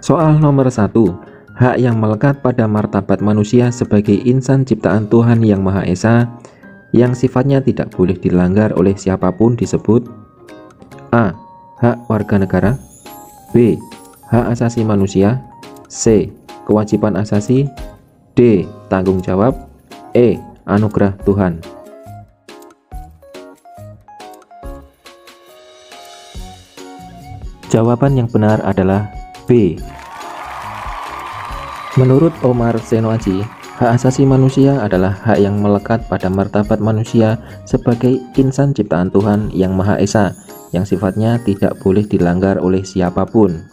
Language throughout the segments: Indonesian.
Soal nomor 1. Hak yang melekat pada martabat manusia sebagai insan ciptaan Tuhan Yang Maha Esa yang sifatnya tidak boleh dilanggar oleh siapapun disebut A. Hak warga negara, B. Hak asasi manusia, C. Kewajiban asasi, D. Tanggung jawab, E. Anugerah Tuhan. Jawaban yang benar adalah B. Menurut Omar Senoaji, hak asasi manusia adalah hak yang melekat pada martabat manusia sebagai insan ciptaan Tuhan Yang Maha Esa yang sifatnya tidak boleh dilanggar oleh siapapun.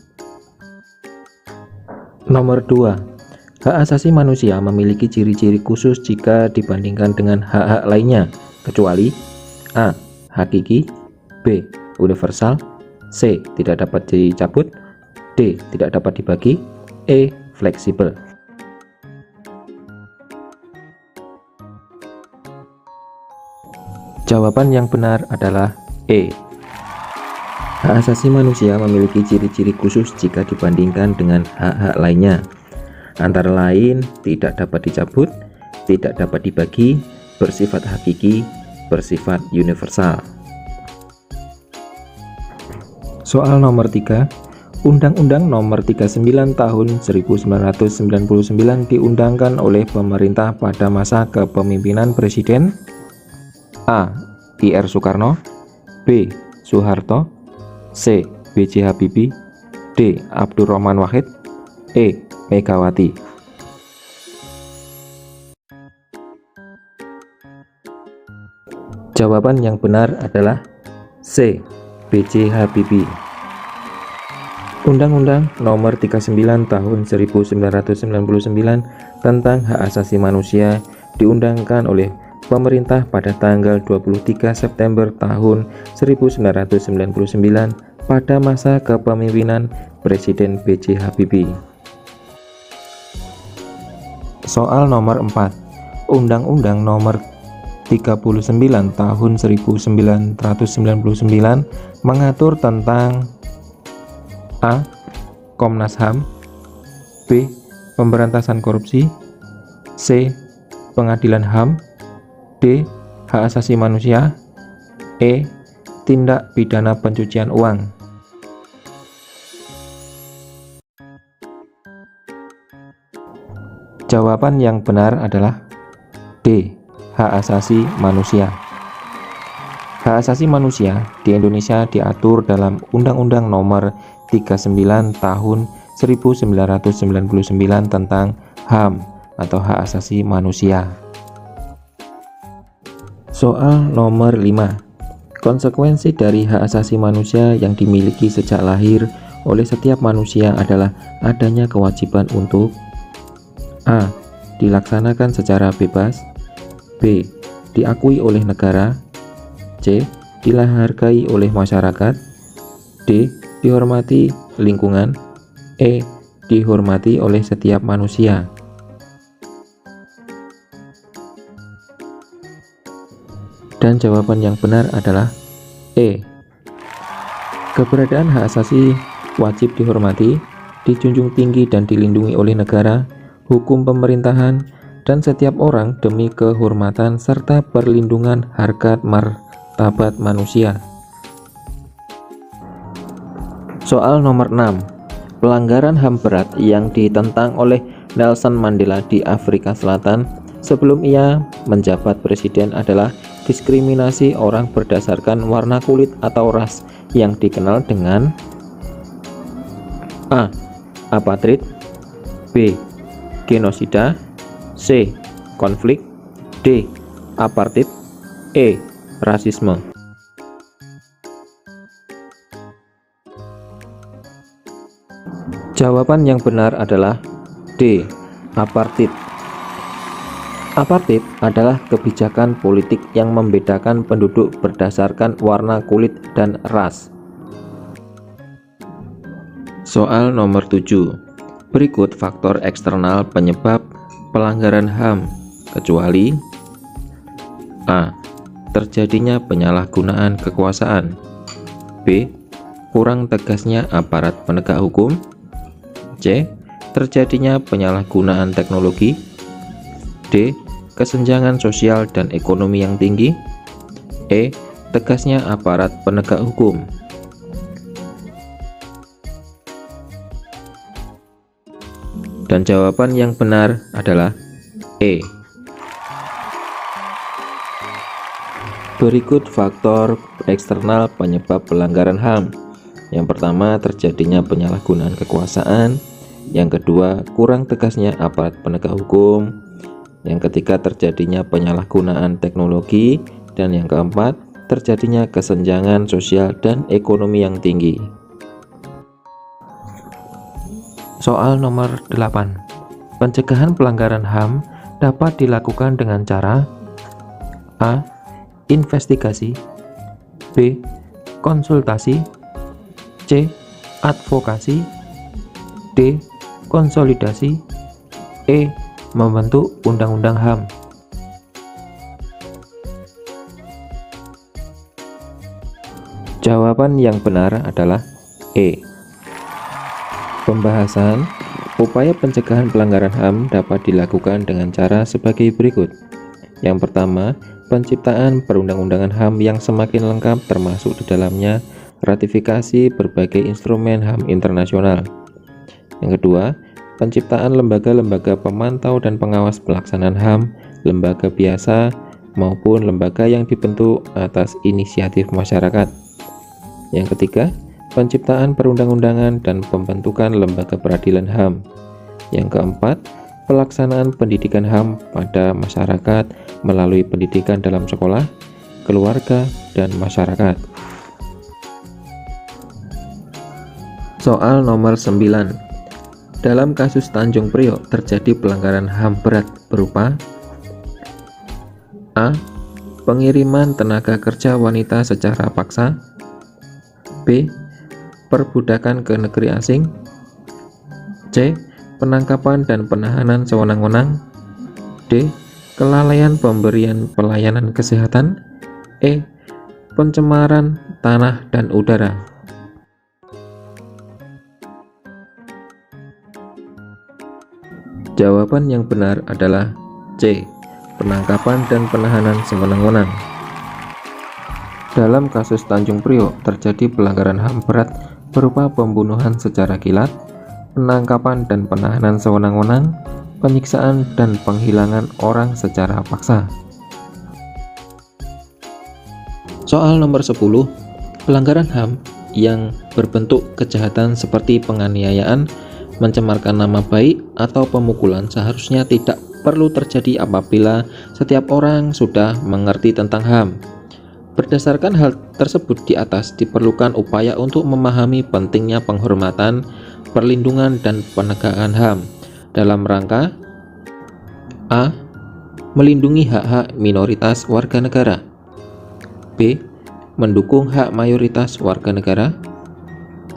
Nomor 2. Hak asasi manusia memiliki ciri-ciri khusus jika dibandingkan dengan hak-hak lainnya, kecuali A. Hakiki, B. Universal, C. Tidak dapat dicabut, D. Tidak dapat dibagi, E. Fleksibel. Jawaban yang benar adalah E. Hak asasi manusia memiliki ciri-ciri khusus jika dibandingkan dengan hak-hak lainnya, antara lain tidak dapat dicabut, tidak dapat dibagi, bersifat hakiki, bersifat universal. Soal nomor 3. Undang-Undang Nomor 39 Tahun 1999 diundangkan oleh pemerintah pada masa kepemimpinan Presiden A. Ir Soekarno, B. Soeharto, C. B.J. Habibie, D. Abdurrahman Wahid, E. Megawati. Jawaban yang benar adalah C. B.J. Habibie. Undang-Undang Nomor 39 Tahun 1999 tentang Hak Asasi Manusia diundangkan oleh pemerintah pada tanggal 23 September tahun 1999 pada masa kepemimpinan Presiden B.J. Habibie. Soal nomor 4. Undang-Undang Nomor 39 Tahun 1999 mengatur tentang A. Komnas HAM, B. Pemberantasan korupsi, C. Pengadilan HAM, D. Hak asasi manusia, E. Tindak pidana pencucian uang. Jawaban yang benar adalah D. Hak asasi manusia. Hak asasi manusia di Indonesia diatur dalam Undang-Undang Nomor 39 Tahun 1999 tentang HAM atau Hak Asasi Manusia. Soal nomor 5. Konsekuensi dari hak asasi manusia yang dimiliki sejak lahir oleh setiap manusia adalah adanya kewajiban untuk A. Dilaksanakan secara bebas, B. Diakui oleh negara, C. Dihargai oleh masyarakat, D. Dihormati lingkungan, E. Dihormati oleh setiap manusia. Dan jawaban yang benar adalah E. Keberadaan hak asasi wajib dihormati, dijunjung tinggi dan dilindungi oleh negara, hukum pemerintahan, dan setiap orang demi kehormatan serta perlindungan harkat martabat manusia. Soal nomor 6. Pelanggaran HAM berat yang ditentang oleh Nelson Mandela di Afrika Selatan sebelum ia menjabat presiden adalah diskriminasi orang berdasarkan warna kulit atau ras yang dikenal dengan A. Apartheid, B. Genosida, C. Konflik, D. Apartheid, E. Rasisme. Jawaban yang benar adalah D. Apartheid. Apartheid adalah kebijakan politik yang membedakan penduduk berdasarkan warna kulit dan ras. Soal nomor 7. Berikut faktor eksternal penyebab pelanggaran HAM, kecuali A. Terjadinya penyalahgunaan kekuasaan, B. Kurang tegasnya aparat penegak hukum, C. Terjadinya penyalahgunaan teknologi. D. Kesenjangan sosial dan ekonomi yang tinggi. E. Tegasnya aparat penegak hukum. Dan jawaban yang benar adalah E. Berikut faktor eksternal penyebab pelanggaran HAM. Yang pertama, terjadinya penyalahgunaan kekuasaan. Yang kedua, kurang tegasnya aparat penegak hukum. Yang ketiga, terjadinya penyalahgunaan teknologi. Dan yang keempat, terjadinya kesenjangan sosial dan ekonomi yang tinggi. Soal nomor 8. Pencegahan pelanggaran HAM dapat dilakukan dengan cara A. Investigasi. B. Konsultasi. C. Advokasi. D. Konsolidasi. E. Membentuk undang-undang HAM. Jawaban yang benar adalah E. Pembahasan upaya pencegahan pelanggaran HAM dapat dilakukan dengan cara sebagai berikut. Yang pertama, penciptaan perundang-undangan HAM yang semakin lengkap, termasuk di dalamnya ratifikasi berbagai instrumen HAM internasional. Yang kedua, penciptaan lembaga-lembaga pemantau dan pengawas pelaksanaan HAM, lembaga biasa maupun lembaga yang dibentuk atas inisiatif masyarakat. Yang ketiga, penciptaan perundang-undangan dan pembentukan lembaga peradilan HAM. Yang keempat, pelaksanaan pendidikan HAM pada masyarakat melalui pendidikan dalam sekolah, keluarga, dan masyarakat. Soal nomor 9. Dalam kasus Tanjung Priok terjadi pelanggaran HAM berat berupa A. Pengiriman tenaga kerja wanita secara paksa. B. Perbudakan ke negeri asing. C. Penangkapan dan penahanan sewenang-wenang. D. Kelalaian pemberian pelayanan kesehatan. E. Pencemaran tanah dan udara. Jawaban yang benar adalah C. Penangkapan dan penahanan sewenang-wenang. Dalam kasus Tanjung Priok terjadi pelanggaran HAM berat berupa pembunuhan secara kilat, penangkapan dan penahanan sewenang-wenang, penyiksaan dan penghilangan orang secara paksa. Soal nomor 10. Pelanggaran HAM yang berbentuk kejahatan seperti penganiayaan, mencemarkan nama baik, atau pemukulan seharusnya tidak perlu terjadi apabila setiap orang sudah mengerti tentang HAM. Berdasarkan hal tersebut di atas, diperlukan upaya untuk memahami pentingnya penghormatan, perlindungan, dan penegakan HAM dalam rangka A. Melindungi hak-hak minoritas warga negara. B. Mendukung hak mayoritas warga negara.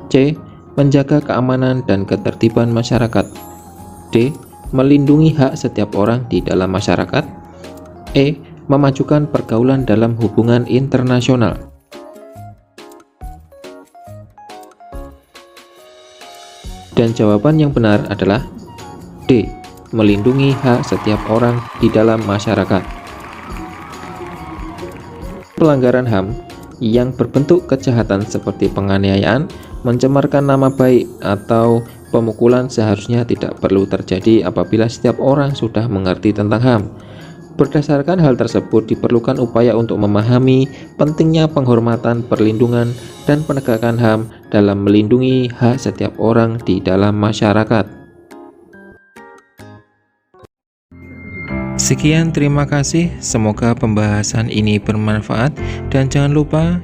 C. Menjaga keamanan dan ketertiban masyarakat. D. Melindungi hak setiap orang di dalam masyarakat. E. Memajukan pergaulan dalam hubungan internasional. Dan jawaban yang benar adalah D. Melindungi hak setiap orang di dalam masyarakat. Pelanggaran HAM yang berbentuk kejahatan seperti penganiayaan, mencemarkan nama baik, atau pemukulan seharusnya tidak perlu terjadi apabila setiap orang sudah mengerti tentang HAM. Berdasarkan hal tersebut, diperlukan upaya untuk memahami pentingnya penghormatan, perlindungan, dan penegakan HAM dalam melindungi hak setiap orang di dalam masyarakat. Sekian, terima kasih. Semoga pembahasan ini bermanfaat dan jangan lupa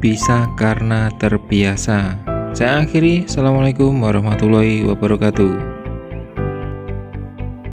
bisa karena terbiasa. Saya akhiri. Assalamualaikum warahmatullahi wabarakatuh.